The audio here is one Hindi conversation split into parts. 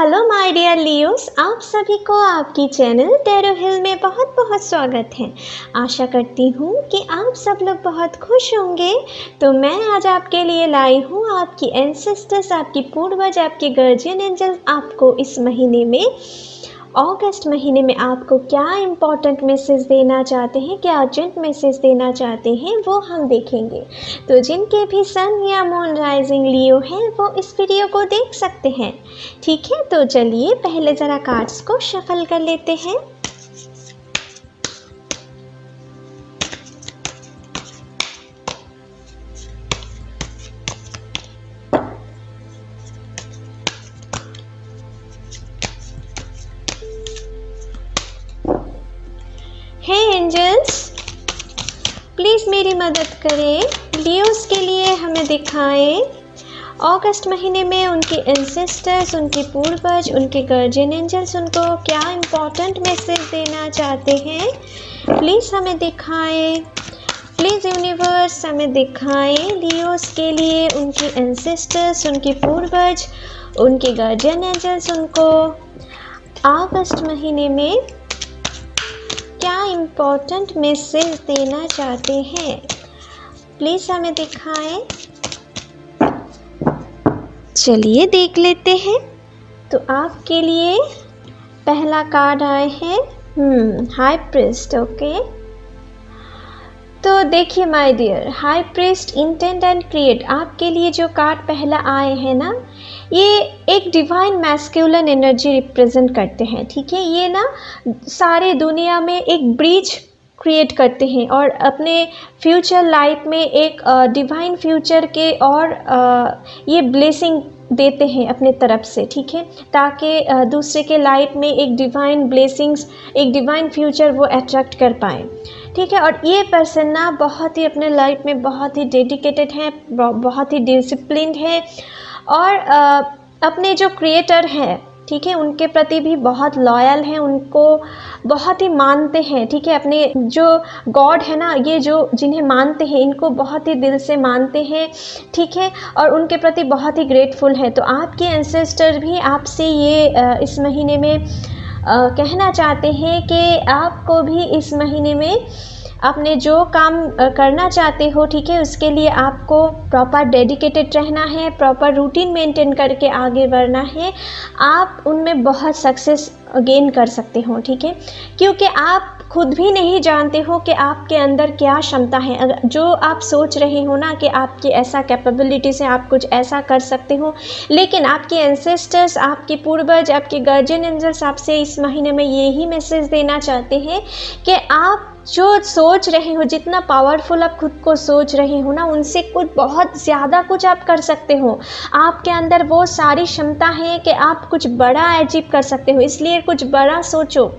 हेलो माय डियर लियोस, आप सभी को आपकी चैनल टैरो हिल में बहुत बहुत स्वागत है। आशा करती हूँ कि आप सब लोग बहुत खुश होंगे। तो मैं आज आपके लिए लाई हूँ आपकी एंसेस्टर्स, आपकी पूर्वज, आपके गार्जियन एंजल्स आपको इस महीने में, अगस्त महीने में आपको क्या इम्पोर्टेंट मैसेज देना चाहते हैं, क्या अर्जेंट मैसेज देना चाहते हैं, वो हम देखेंगे। तो जिनके भी सन या मून राइजिंग लियो हैं वो इस वीडियो को देख सकते हैं। ठीक है, तो चलिए पहले ज़रा कार्ड्स को शफल कर लेते हैं। हे एंजल्स, प्लीज़ मेरी मदद करें। लियोस के लिए हमें दिखाएं अगस्त महीने में उनके एंसेस्टर्स, उनके पूर्वज, उनके गार्जियन एंजल्स उनको क्या इम्पोर्टेंट मैसेज देना चाहते हैं। प्लीज़ हमें दिखाएं, प्लीज़ यूनिवर्स हमें दिखाएं लियोस के लिए उनके एंसेस्टर्स, उनके पूर्वज, उनके गार्जियन एंजल्स उनको अगस्त महीने में क्या इम्पोर्टेंट मैसेज देना चाहते हैं। प्लीज़ हमें दिखाएं। चलिए देख लेते हैं। तो आपके लिए पहला कार्ड आए हैं हाई प्रीस्ट। ओके, तो देखिए my dear, high priest, intent and create, आपके लिए जो कार्ड पहला आए हैं ना, ये एक डिवाइन मैस्कुलिन एनर्जी रिप्रेजेंट करते हैं। ठीक है, ये ना सारे दुनिया में एक ब्रिज क्रिएट करते हैं और अपने फ्यूचर लाइफ में एक डिवाइन फ्यूचर के और ये ब्लेसिंग देते हैं अपने तरफ से। ठीक है, ताकि दूसरे के लाइफ में एक डिवाइन ब्लेसिंग्स, एक डिवाइन फ्यूचर वो अट्रैक्ट कर पाएँ। ठीक है, और ये पर्सन ना बहुत ही अपने लाइफ में बहुत ही डेडिकेटेड है, बहुत ही डिसिप्लिन्ड है और अपने जो क्रिएटर हैं, ठीक है, उनके प्रति भी बहुत लॉयल हैं, उनको बहुत ही मानते हैं। ठीक है, अपने जो गॉड है ना, ये जो जिन्हें मानते हैं इनको बहुत ही दिल से मानते हैं। ठीक है, और उनके प्रति बहुत ही ग्रेटफुल है। तो आपके एंसेस्टर भी आपसे ये इस महीने में कहना चाहते हैं कि आपको भी इस महीने में आपने जो काम करना चाहते हो, ठीक है, उसके लिए आपको प्रॉपर डेडिकेटेड रहना है, प्रॉपर रूटीन मेंटेन करके आगे बढ़ना है। आप उनमें बहुत सक्सेस गेन कर सकते हो। ठीक है, क्योंकि आप खुद भी नहीं जानते हो कि आपके अंदर क्या क्षमता है। अगर जो आप सोच रहे हो ना कि आपकी ऐसा कैपेबिलिटी से आप कुछ ऐसा कर सकते हो, लेकिन आपके एंसेस्टर्स, आपके पूर्वज, आपके गार्जियन एंजल्स आपसे इस महीने में यही मैसेज देना चाहते हैं कि आप जो सोच रहे हो, जितना पावरफुल आप खुद को सोच रहे हो ना, उनसे कुछ बहुत ज़्यादा कुछ आप कर सकते हो। आपके अंदर वो सारी क्षमता है कि आप कुछ बड़ा अचीव कर सकते हो। इसलिए कुछ बड़ा सोचो।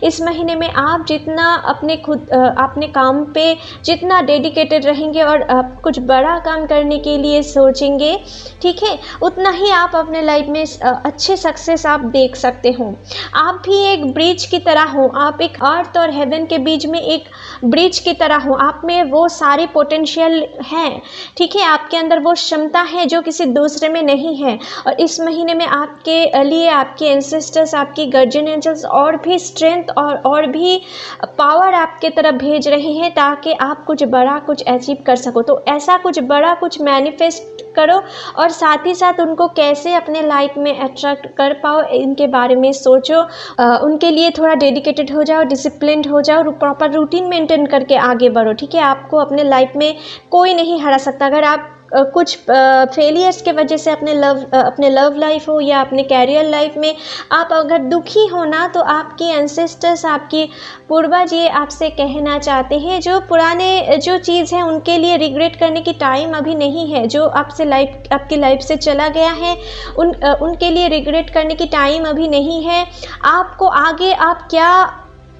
इस महीने में आप जितना अपने काम पे जितना डेडिकेटेड रहेंगे और कुछ बड़ा काम करने के लिए सोचेंगे, ठीक है, उतना ही आप अपने लाइफ में अच्छे सक्सेस आप देख सकते हो। आप भी एक ब्रिज की तरह हो, आप एक अर्थ और हेवन के बीच में एक ब्रिज की तरह हो। आप में वो सारी पोटेंशियल है। ठीक है, आपके अंदर वो क्षमता है जो किसी दूसरे में नहीं है। और इस महीने में आपके लिए आपके एंसेस्टर्स, आपकी गार्जियन एंजल्स और भी स्ट्रेंथ और भी पावर आपके तरफ भेज रहे हैं ताकि आप कुछ बड़ा कुछ अचीव कर सको। तो ऐसा कुछ बड़ा कुछ मैनिफेस्ट करो और साथ ही साथ उनको कैसे अपने लाइफ में अट्रैक्ट कर पाओ, इनके बारे में सोचो। उनके लिए थोड़ा डेडिकेटेड हो जाओ, डिसिप्लिन्ड हो जाओ, प्रॉपर रूटीन मेंटेन करके आगे बढ़ो। ठीक है, आपको अपने लाइफ में कोई नहीं हरा सकता। अगर आप कुछ फेलियर्स के वजह से अपने लव लाइफ हो या अपने कैरियर लाइफ में आप अगर दुखी हो ना, तो आपके एंसेस्टर्स, आपके पूर्वज ये आपसे कहना चाहते हैं जो पुराने जो चीज़ है उनके लिए रिग्रेट करने की टाइम अभी नहीं है। जो आपकी लाइफ से चला गया है उनके लिए रिग्रेट करने की टाइम अभी नहीं है। आपको आगे आप क्या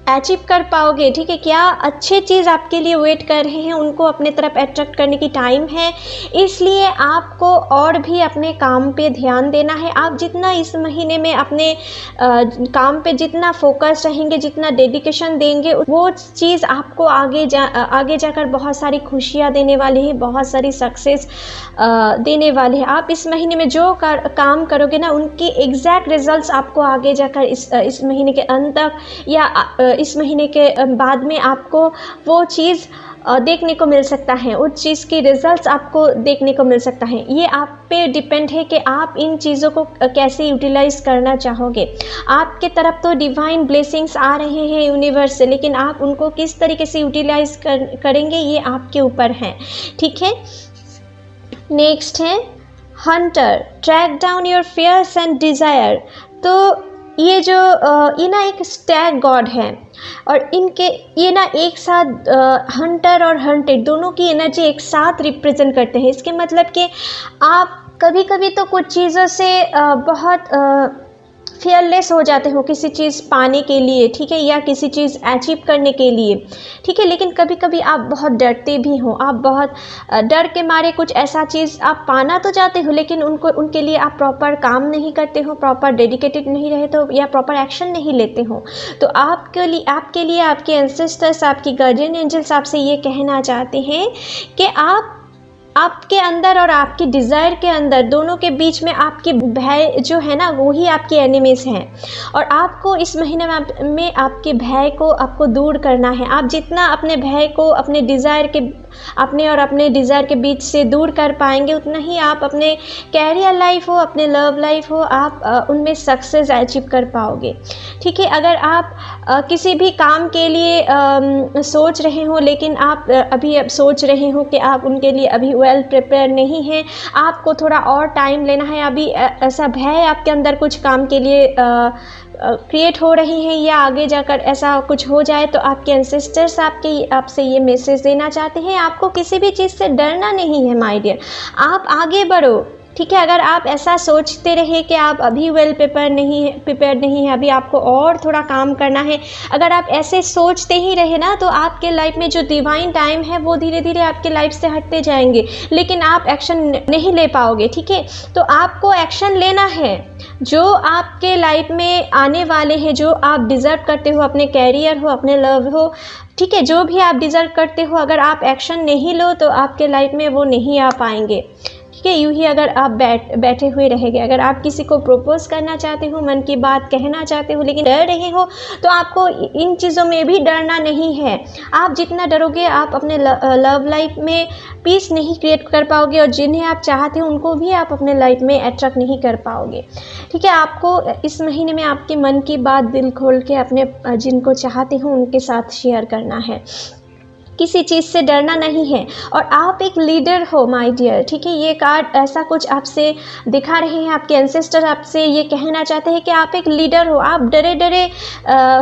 अचीव कर पाओगे, ठीक है। क्या अच्छे चीज़ आपके लिए वेट कर रहे हैं, उनको अपने तरफ अट्रैक्ट करने की टाइम है। इसलिए आपको और भी अपने काम पे ध्यान देना है। आप जितना इस महीने में अपने काम पे जितना फोकस रहेंगे, जितना डेडिकेशन देंगे, वो चीज़ आपको आगे जाकर बहुत सारी खुशियाँ देने वाली है, बहुत सारी सक्सेस देने वाली है। आप इस महीने में जो काम करोगे ना, उनकी एग्जैक्ट रिजल्ट्स आपको आगे जाकर इस महीने के अंत तक या इस महीने के बाद में आपको वो चीज़ देखने को मिल सकता है, उस चीज़ की रिजल्ट्स आपको देखने को मिल सकता है। ये आप पे डिपेंड है कि आप इन चीज़ों को कैसे यूटिलाइज़ करना चाहोगे। आपके तरफ तो डिवाइन ब्लेसिंग्स आ रहे हैं यूनिवर्स से, लेकिन आप उनको किस तरीके से यूटिलाइज़ करेंगे ये आपके ऊपर है, ठीक है। नेक्स्ट है hunter, track down your fears and desire. तो ये जो ये ना एक स्टैग गॉड है और इनके ये ना एक साथ हंटर और हंटेड दोनों की एनर्जी एक साथ रिप्रेजेंट करते हैं। इसके मतलब कि आप कभी कभी तो कुछ चीज़ों से बहुत फियरलेस हो जाते हो किसी चीज़ पाने के लिए, ठीक है, या किसी चीज़ अचीव करने के लिए, ठीक है। लेकिन कभी कभी आप बहुत डरते भी हो, आप बहुत डर के मारे कुछ ऐसा चीज़ आप पाना तो चाहते हो, लेकिन उनके लिए आप प्रॉपर काम नहीं करते हो, प्रॉपर डेडिकेटेड नहीं रहते हो या प्रॉपर एक्शन नहीं लेते हो। तो आपके लिए आपके एंसेस्टर्स, आपकी गार्डियन एंजल्स आपसे ये कहना चाहते हैं कि आपके अंदर और आपकी डिज़ायर के अंदर दोनों के बीच में आपकी भय जो है ना, वही आपके एनिमीज हैं। और आपको इस महीने में आपके भय को आपको दूर करना है। आप जितना अपने भय को अपने डिज़ायर के बीच से दूर कर पाएंगे, उतना ही आप अपने कैरियर लाइफ हो, अपने लव लाइफ हो, आप उनमें सक्सेस अचीव कर पाओगे, ठीक है। अगर आप किसी भी काम के लिए सोच रहे हो, लेकिन आप अभी सोच रहे हो कि आप उनके लिए अभी वेल प्रिपेयर नहीं हैं, आपको थोड़ा और टाइम लेना है। अभी ऐसा भय आपके अंदर कुछ काम के लिए क्रिएट हो रही हैं या आगे जाकर ऐसा कुछ हो जाए, तो आपके एंसेस्टर्स आपसे ये मैसेज देना चाहते हैं, आपको किसी भी चीज़ से डरना नहीं है माय डियर। आप आगे बढ़ो, ठीक है। अगर आप ऐसा सोचते रहे कि आप अभी वेल प्रिपेयर नहीं है, अभी आपको और थोड़ा काम करना है, अगर आप ऐसे सोचते ही रहे ना, तो आपके लाइफ में जो डिवाइन टाइम है वो धीरे धीरे आपके लाइफ से हटते जाएंगे, लेकिन आप एक्शन नहीं ले पाओगे, ठीक है। तो आपको एक्शन लेना है। जो आपके लाइफ में आने वाले हैं, जो आप डिज़र्व करते हो, अपने कैरियर हो, अपने लव हो, ठीक है, जो भी आप डिज़र्व करते हो, अगर आप एक्शन नहीं लो तो आपके लाइफ में वो नहीं आ पाएंगे, ठीक है। यूँ ही अगर आप बैठे हुए रहेंगे, अगर आप किसी को प्रपोज करना चाहते हो, मन की बात कहना चाहते हो, लेकिन डर रहे हो, तो आपको इन चीज़ों में भी डरना नहीं है। आप जितना डरोगे, आप अपने लव लाइफ में पीस नहीं क्रिएट कर पाओगे, और जिन्हें आप चाहते हो उनको भी आप अपने लाइफ में अट्रैक्ट नहीं कर पाओगे, ठीक है। आपको इस महीने में आपके मन की बात दिल खोल के अपने जिनको चाहते हो उनके साथ शेयर करना है। किसी चीज़ से डरना नहीं है, और आप एक लीडर हो माय डियर, ठीक है। ये कार्ड ऐसा कुछ आपसे दिखा रहे हैं, आपके एंसेस्टर आपसे ये कहना चाहते हैं कि आप एक लीडर हो। आप डरे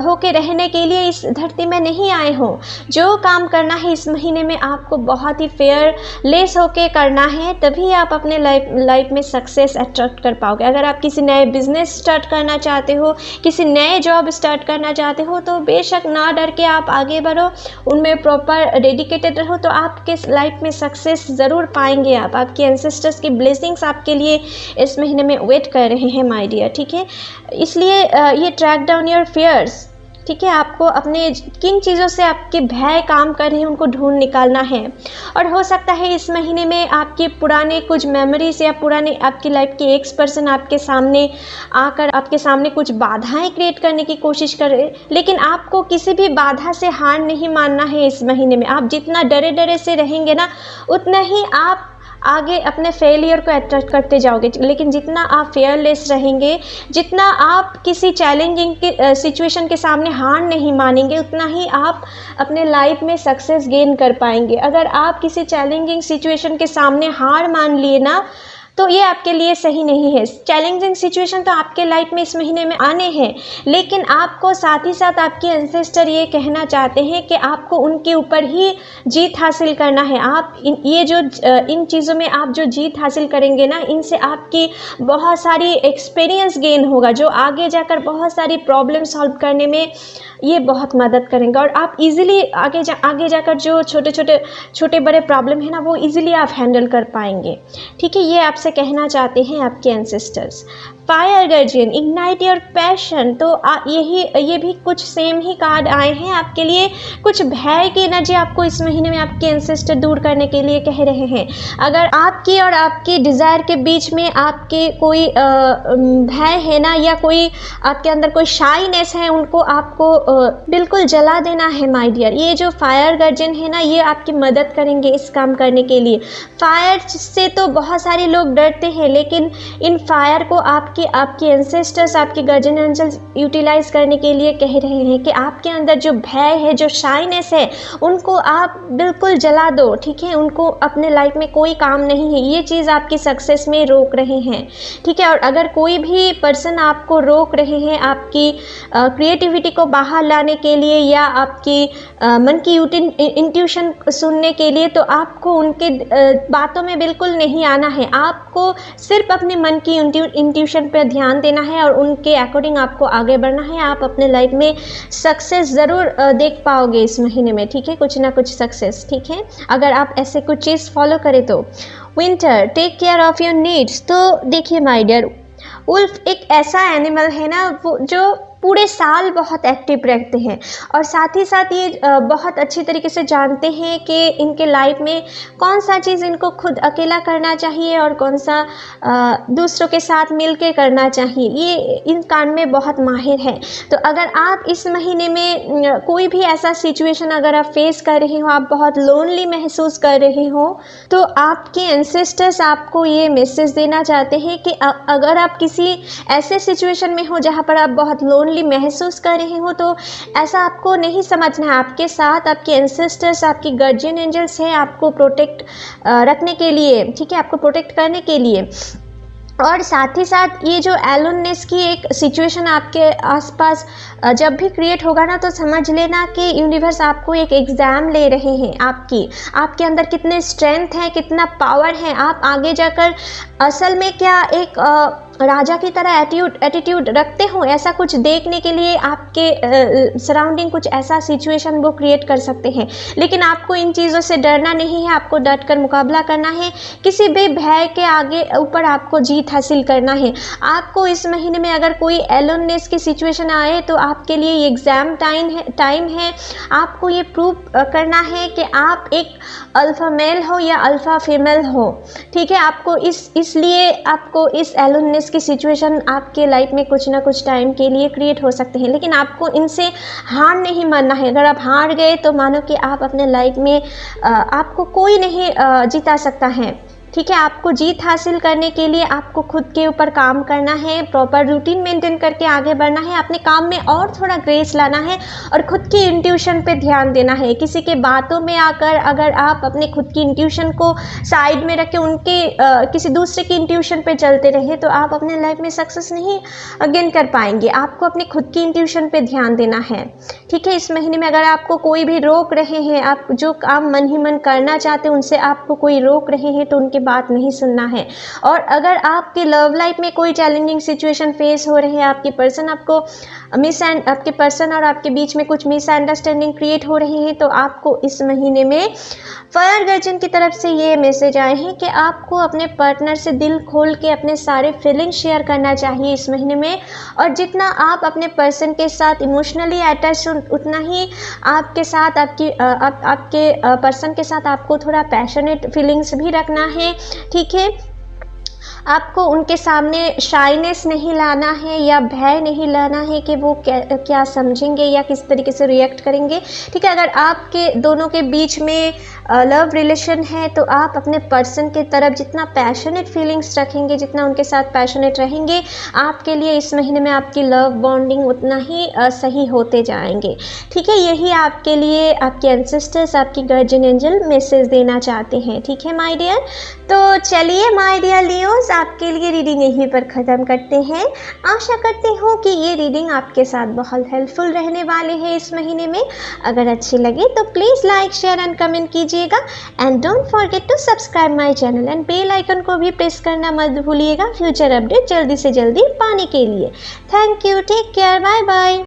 होके रहने के लिए इस धरती में नहीं आए हो। जो काम करना है इस महीने में आपको बहुत ही फेयरलेस होके करना है, तभी आप अपने लाइफ में सक्सेस अट्रैक्ट कर पाओगे। अगर आप किसी नए बिजनेस स्टार्ट करना चाहते हो, किसी नए जॉब स्टार्ट करना चाहते हो, तो बेशक ना डर के आप आगे बढ़ो, उनमें प्रॉपर डेडिकेटेड रहो, तो आपके लाइफ में सक्सेस ज़रूर पाएंगे। आपके एंसेस्टर्स की ब्लेसिंग्स आपके लिए इस महीने में वेट कर रहे हैं माय डियर, ठीक है। इसलिए ये ट्रैक डाउन योर फियर्स, ठीक है। आपको अपने किन चीज़ों से आपके भय काम कर रहे हैं उनको ढूंढ निकालना है। और हो सकता है इस महीने में आपके पुराने कुछ मेमोरीज या पुराने आपकी लाइफ के एक्स पर्सन आपके सामने आकर आपके सामने कुछ बाधाएं क्रिएट करने की कोशिश करे, लेकिन आपको किसी भी बाधा से हार नहीं मानना है। इस महीने में आप जितना डरे से रहेंगे ना, उतना ही आप आगे अपने फेलियर को अट्रैक्ट करते जाओगे। लेकिन जितना आप फेयरलेस रहेंगे, जितना आप किसी चैलेंजिंग के सिचुएशन के सामने हार नहीं मानेंगे, उतना ही आप अपने लाइफ में सक्सेस गेन कर पाएंगे। अगर आप किसी चैलेंजिंग सिचुएशन के सामने हार मान लिए ना, तो ये आपके लिए सही नहीं है। चैलेंजिंग सिचुएशन तो आपके लाइफ में इस महीने में आने हैं, लेकिन आपको साथ ही साथ आपके एंसेस्टर ये कहना चाहते हैं कि आपको उनके ऊपर ही जीत हासिल करना है। आप इन चीज़ों में आप जो जीत हासिल करेंगे ना, इनसे आपकी बहुत सारी एक्सपीरियंस गेन होगा, जो आगे जाकर बहुत सारी प्रॉब्लम सॉल्व करने में ये बहुत मदद करेंगे। और आप इजीली आगे जाकर जो छोटे बड़े प्रॉब्लम है ना, वो इजीली आप हैंडल कर पाएंगे। ठीक है, ये आपसे कहना चाहते हैं आपके ancestors. Fire guardian, ignite your passion, तो ये भी कुछ सेम ही कार्ड आए हैं आपके लिए। कुछ भय की एनर्जी आपको इस महीने में आपके एंसेस्टर दूर करने के लिए कह रहे हैं। अगर आपकी और आपकी डिज़ायर के बीच में आपके कोई भय है ना, या कोई आपके अंदर कोई शाइनेस है, उनको आपको बिल्कुल जला देना है माय डियर। ये जो फायर गार्जियन है ना, ये आपकी मदद करेंगे इस काम करने के लिए। फायर से तो बहुत सारे लोग डरते हैं, लेकिन इन फायर को आपके एंसेस्टर्स, आपके गार्जियन एंजल्स यूटिलाइज करने के लिए कह रहे हैं कि आपके अंदर जो भय है, जो शाइनेस है, उनको आप बिल्कुल जला दो। ठीक है, उनको अपने लाइफ में कोई काम नहीं है, ये चीज़ आपकी सक्सेस में रोक रहे हैं। ठीक है, और अगर कोई भी पर्सन आपको रोक रहे हैं आपकी क्रिएटिविटी को बाहर लाने के लिए, या आपकी मन की इंट्यूशन सुनने के लिए, तो आपको उनके बातों में बिल्कुल नहीं आना है। आपको सिर्फ अपने मन की इंट्यूशन पे ध्यान देना है और उनके अकॉर्डिंग आपको आगे बढ़ना है। आप अपने लाइफ में सक्सेस ज़रूर देख पाओगे इस महीने में। ठीक है, कुछ ना कुछ सक्सेस। ठीक है, अगर आप ऐसे कुछ चीज़ फॉलो करें तो। Winter, take care of your needs. तो देखिए माय डियर, वुल्फ एक ऐसा एनिमल है ना, वो जो पूरे साल बहुत एक्टिव रहते हैं, और साथ ही साथ ये बहुत अच्छी तरीके से जानते हैं कि इनके लाइफ में कौन सा चीज़ इनको खुद अकेला करना चाहिए और कौन सा दूसरों के साथ मिलके करना चाहिए। ये इन काम में बहुत माहिर है। तो अगर आप इस महीने में कोई भी ऐसा सिचुएशन अगर आप फेस कर रहे हो, आप बहुत लोनली महसूस कर रहे हो, तो आपके एंसेस्टर्स आपको ये मैसेज देना चाहते हैं कि अगर आप किसी ऐसे सिचुएशन में हो जहाँ पर आप बहुत लोनली महसूस कर रहे हो, तो ऐसा आपको नहीं समझना है। आपके साथ आपके एंसेस्टर्स, आपकी गार्जियन एंजल्स हैं आपको प्रोटेक्ट रखने के लिए। ठीक है, आपको प्रोटेक्ट करने के लिए। और साथ ही साथ ये जो एलोननेस की एक सिचुएशन आपके आसपास जब भी क्रिएट होगा ना, तो समझ लेना कि यूनिवर्स आपको एक एग्ज़ाम ले रहे हैं। आपके अंदर कितने स्ट्रेंथ है, कितना पावर है, आप आगे जाकर असल में क्या एक राजा की तरह एटीट्यूड रखते हो, ऐसा कुछ देखने के लिए आपके सराउंडिंग कुछ ऐसा सिचुएशन वो क्रिएट कर सकते हैं। लेकिन आपको इन चीज़ों से डरना नहीं है, आपको डट कर मुकाबला करना है। किसी भी भय के आगे ऊपर आपको जीत हासिल करना है। आपको इस महीने में अगर कोई एलोननेस की सिचुएशन आए, तो आपके लिए ये एग्ज़ाम टाइम है। आपको ये प्रूव करना है कि आप एक अल्फ़ा मेल हो या अल्फ़ा फीमेल हो। ठीक है, आपको इसलिए आपको इस एलोननेस की सिचुएशन आपके लाइफ में कुछ ना कुछ टाइम के लिए क्रिएट हो सकते हैं, लेकिन आपको इनसे हार नहीं मानना है। अगर आप हार गए तो मानो कि आप अपने लाइफ में आपको कोई नहीं जिता सकता है। ठीक है, आपको जीत हासिल करने के लिए आपको खुद के ऊपर काम करना है, प्रॉपर रूटीन मेंटेन करके आगे बढ़ना है, अपने काम में और थोड़ा ग्रेस लाना है और खुद की इंट्यूशन पे ध्यान देना है। किसी के बातों में आकर अगर आप अपने खुद की इंट्यूशन को साइड में रख के उनके किसी दूसरे की इंट्यूशन पे चलते रहे, तो आप अपने लाइफ में सक्सेस नहीं गेन कर पाएंगे। आपको अपनी खुद की इंट्यूशन पे ध्यान देना है। ठीक है, इस महीने में अगर आपको कोई भी रोक रहे हैं, आप जो काम मन ही मन करना चाहते हैं, उनसे आपको कोई रोक रहे हैं, तो उनके बात नहीं सुनना है। और अगर आपके लव लाइफ में कोई चैलेंजिंग सिचुएशन फेस हो रही है, आपके पर्सन और आपके बीच में कुछ मिसअंडरस्टैंडिंग क्रिएट हो रही है, तो आपको इस महीने में फायर गार्जियन की तरफ से ये मैसेज आए हैं कि आपको अपने पार्टनर से दिल खोल के अपने सारे फीलिंग शेयर करना चाहिए इस महीने में। और जितना आप अपने पर्सन के साथ इमोशनली अटैच, उतना ही आपके साथ आपके पर्सन के साथ आपको थोड़ा पैशनेट फीलिंग्स भी रखना है। ठीक है, आपको उनके सामने शाइनेस नहीं लाना है या भय नहीं लाना है कि वो क्या समझेंगे या किस तरीके से रिएक्ट करेंगे। ठीक है, अगर आपके दोनों के बीच में लव रिलेशन है तो आप अपने पर्सन के तरफ जितना पैशनेट फीलिंग्स रखेंगे, जितना उनके साथ पैशनेट रहेंगे, आपके लिए इस महीने में आपकी लव बॉन्डिंग उतना ही सही होते जाएंगे। ठीक है, यही आपके लिए आपके एंसेस्टर्स, आपकी गार्जियन एंजल मैसेज देना चाहते हैं। ठीक है माय डियर, तो चलिए माय डियर लियोस, आपके लिए रीडिंग यहीं पर ख़त्म करते हैं। आशा करती हूँ कि ये रीडिंग आपके साथ बहुत हेल्पफुल रहने वाले हैं इस महीने में। अगर अच्छी लगे तो please like, share and comment कीजिएगा and don't forget to subscribe my channel and bell icon को भी प्रेस करना मत भूलिएगा फ्यूचर अपडेट जल्दी से जल्दी पाने के लिए। Thank you, take care, bye bye.